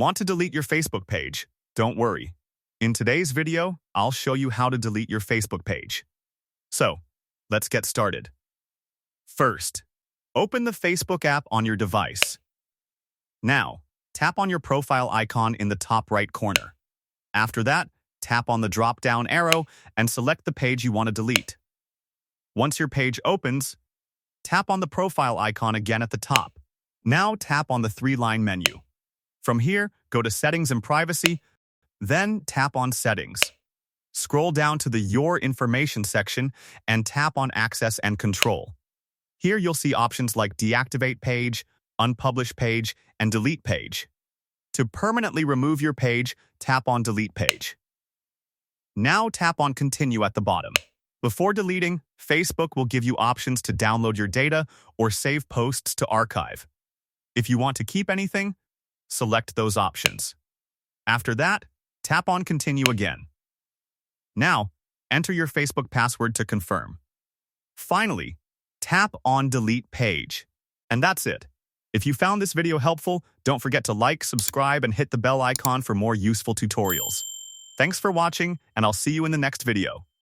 Want to delete your Facebook page? Don't worry. In today's video, I'll show you how to delete your Facebook page. So, let's get started. First, open the Facebook app on your device. Now, tap on your profile icon in the top right corner. After that, tap on the drop-down arrow and select the page you want to delete. Once your page opens, tap on the profile icon again at the top. Now tap on the three-line menu. From here, go to Settings and Privacy, then tap on Settings. Scroll down to the Your Information section and tap on Access and Control. Here you'll see options like Deactivate Page, Unpublish Page, and Delete Page. To permanently remove your page, tap on Delete Page. Now tap on Continue at the bottom. Before deleting, Facebook will give you options to download your data or save posts to archive. If you want to keep anything, select those options. After that, tap on Continue again. Now, enter your Facebook password to confirm. Finally, tap on Delete Page. And that's it. If you found this video helpful, don't forget to like, subscribe, and hit the bell icon for more useful tutorials. Thanks for watching, and I'll see you in the next video.